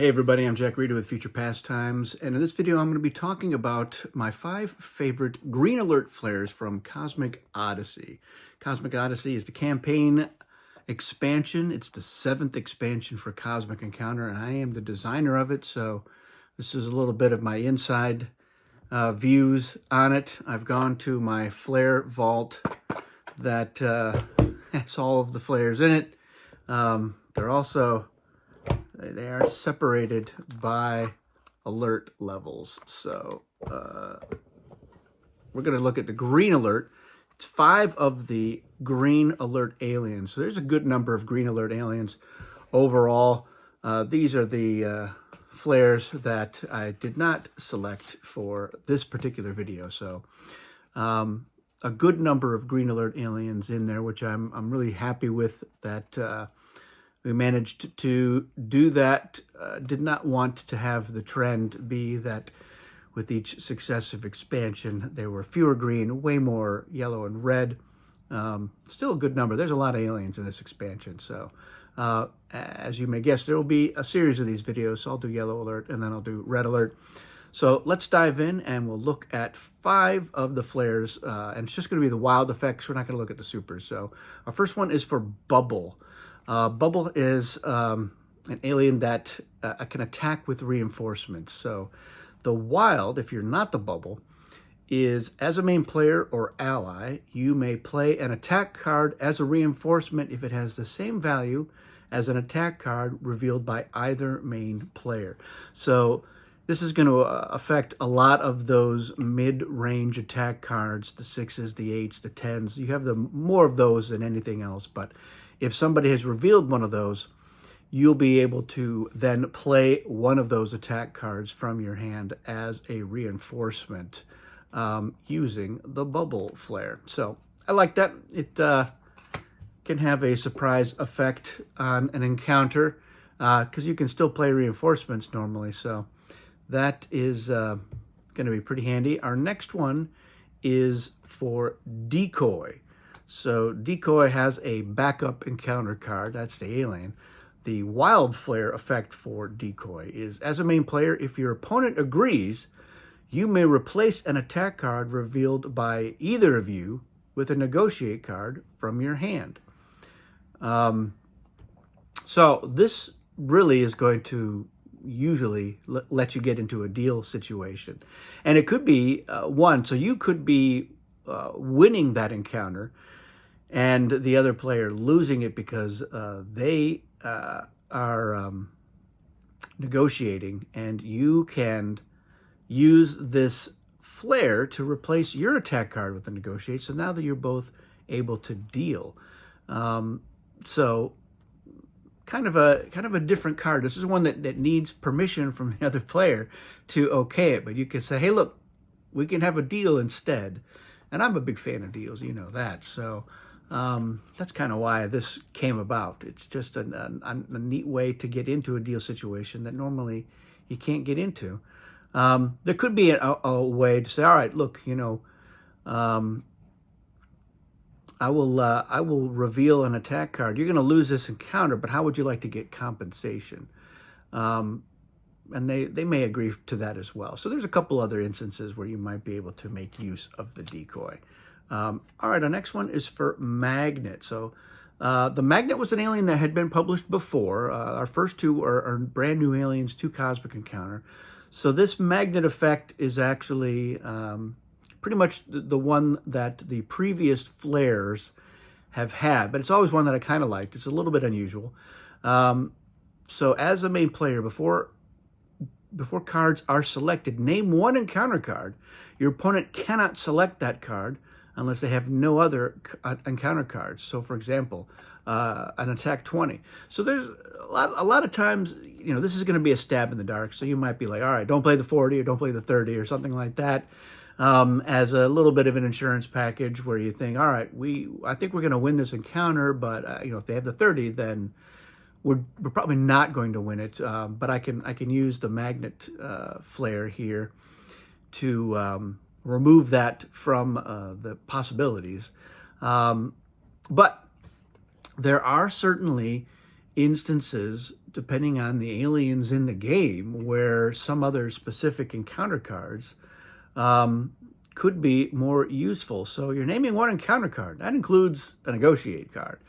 Hey everybody, I'm Jack Reeder with Future Pastimes, and in this video I'm going to be talking about my 5 favorite green alert flares from Cosmic Odyssey. Cosmic Odyssey is the campaign expansion. It's the 7th expansion for Cosmic Encounter, and I am the designer of it, so this is a little bit of my inside views on it. I've gone to my flare vault that has all of the flares in it. They are separated by alert levels. So we're going to look at the green alert. It's 5 of the green alert aliens. So there's a good number of green alert aliens overall. These are the flares that I did not select for this particular video. So a good number of green alert aliens in there, which I'm really happy with that. We managed to do that. Did not want to have the trend be that with each successive expansion, there were fewer green, way more yellow and red. Still a good number. There's a lot of aliens in this expansion. So as you may guess, there will be a series of these videos. So I'll do yellow alert and then I'll do red alert. So let's dive in and we'll look at 5 of the flares. And it's just going to be the wild effects. We're not going to look at the supers. So our first one is for Bubble. Bubble is an alien that can attack with reinforcements. So the wild, if you're not the Bubble, is as a main player or ally, you may play an attack card as a reinforcement if it has the same value as an attack card revealed by either main player. So this is going to affect a lot of those mid-range attack cards, the 6s, the 8s, the 10s. You have more of those than anything else, but if somebody has revealed one of those, you'll be able to then play one of those attack cards from your hand as a reinforcement using the Bubble flare. So I like that. It can have a surprise effect on an encounter because you can still play reinforcements normally. So that is going to be pretty handy. Our next one is for Decoy. So Decoy has a backup encounter card. That's the alien. The wild flare effect for Decoy is, as a main player, if your opponent agrees, you may replace an attack card revealed by either of you with a negotiate card from your hand. So this really is going to usually let you get into a deal situation. And it could be one. So you could be winning that encounter and the other player losing it because they are negotiating, and you can use this flare to replace your attack card with the negotiate. So now that you're both able to deal, so kind of a different card. This is one that needs permission from the other player to okay it, but you can say, hey, look, we can have a deal instead. And I'm a big fan of deals, you know that. So that's kind of why this came about. It's just a neat way to get into a deal situation that normally you can't get into. There could be a way to say, all right, look, you know, I will reveal an attack card. You're going to lose this encounter, but how would you like to get compensation? And they may agree to that as well. So there's a couple other instances where you might be able to make use of the Decoy. All right, our next one is for Magnet. So the Magnet was an alien that had been published before. Our first 2 are brand new aliens to Cosmic Encounter. So this Magnet effect is actually pretty much the one that the previous flares have had, but it's always one that I kind of liked. It's a little bit unusual. So as a main player, before cards are selected, name one encounter card. Your opponent cannot select that card unless they have no other encounter cards. So, for example, an attack 20. So there's a lot of times, you know, this is going to be a stab in the dark. So you might be like, all right, don't play the 40 or don't play the 30 or something like that, as a little bit of an insurance package where you think, all right, I think we're going to win this encounter, but you know, if they have the 30, then we're probably not going to win it. But I can use the Magnet flare here to remove that from the possibilities. But there are certainly instances depending on the aliens in the game, where some other specific encounter cards could be more useful. So you're naming one encounter card. That includes a negotiate card.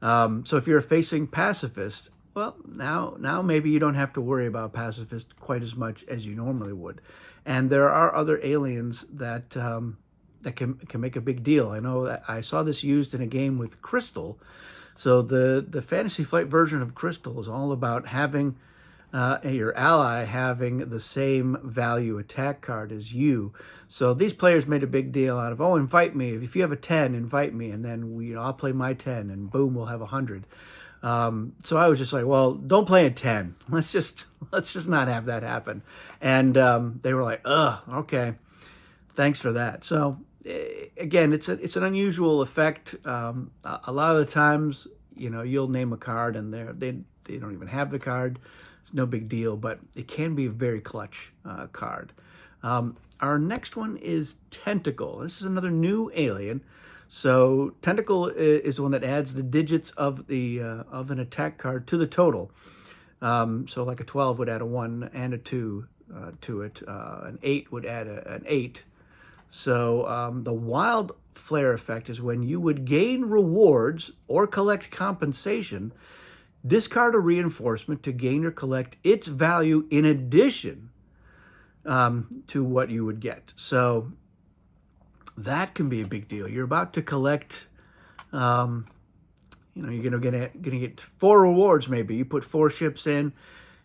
So if you're facing pacifist, well, now maybe you don't have to worry about pacifist quite as much as you normally would. And there are other aliens that that can make a big deal. I know that I saw this used in a game with Crystal. So the Fantasy Flight version of Crystal is all about having your ally having the same value attack card as you. So these players made a big deal out of, oh, invite me. If you have a 10, invite me, and then I'll play my 10, and boom, we'll have 100. So I was just like, well, don't play a 10. Let's just not have that happen. And they were like, ugh, okay, thanks for that. So again, it's an unusual effect. A lot of the times, you'll name a card and they don't even have the card. It's no big deal, but it can be a very clutch card. Our next one is Tentacle. This is another new alien. So Tentacle is the one that adds the digits of an attack card to the total. So like a 12 would add a 1 and a 2 to it. An 8 would add an 8. So the wild flare effect is when you would gain rewards or collect compensation, discard a reinforcement to gain or collect its value in addition to what you would get. So that can be a big deal. You're about to collect, you're gonna get 4 rewards maybe. You put 4 ships in,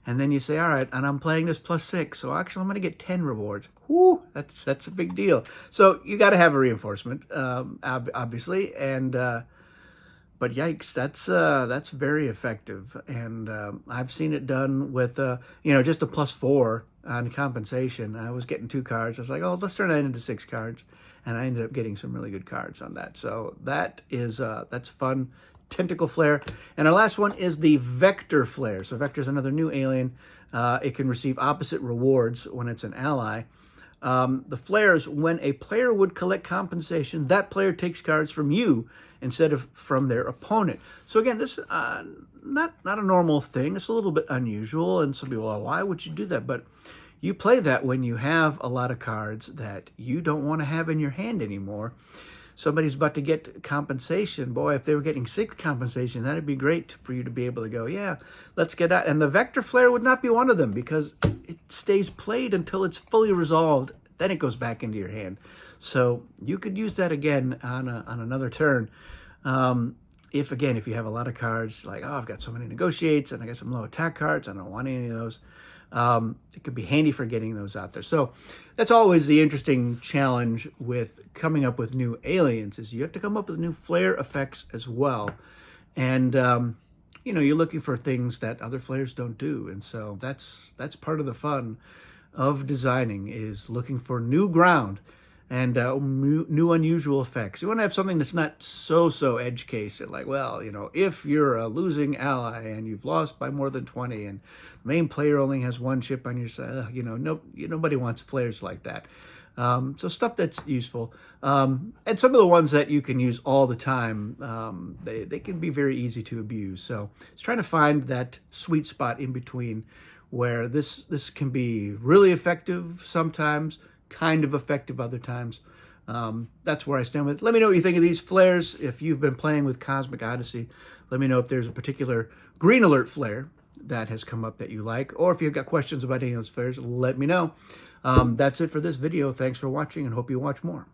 and then you say, all right, and I'm playing this +6, so actually I'm gonna get 10 rewards. Whoo, that's a big deal. So you got to have a reinforcement, obviously, and but yikes, that's very effective, and I've seen it done with just a +4 on compensation. I was getting 2 cards. I was like, oh, let's turn that into 6 cards, and I ended up getting some really good cards on that. So that's fun. Tentacle flare. And our last one is the Vector flare. So Vector is another new alien. It can receive opposite rewards when it's an ally. The flares, when a player would collect compensation, that player takes cards from you instead of from their opponent. So again, this is not a normal thing. It's a little bit unusual, and some people are, why would you do that? But you play that when you have a lot of cards that you don't want to have in your hand anymore. Somebody's about to get compensation. Boy, if they were getting 6 compensation, that'd be great for you to be able to go, yeah, let's get that. And the Vector Flare would not be one of them because it stays played until it's fully resolved. Then it goes back into your hand. So you could use that again on another turn. If you have a lot of cards, like, oh, I've got so many negotiates and I got some low attack cards, I don't want any of those. It could be handy for getting those out there. So that's always the interesting challenge with coming up with new aliens, is you have to come up with new flare effects as well. And, you're looking for things that other flares don't do. And so that's part of the fun of designing, is looking for new ground and new unusual effects. You want to have something that's not so edge case. Like, well, if you're a losing ally and you've lost by more than 20 and the main player only has 1 ship on your side, nobody wants flares like that. So stuff that's useful. And some of the ones that you can use all the time, they can be very easy to abuse. So it's trying to find that sweet spot in between where this can be really effective sometimes, kind of effective other times. That's where I stand with it. Let me know what you think of these flares. If you've been playing with Cosmic Odyssey, let me know if there's a particular green alert flare that has come up that you like, or if you've got questions about any of those flares, let me know. That's it for this video. Thanks for watching, and hope you watch more.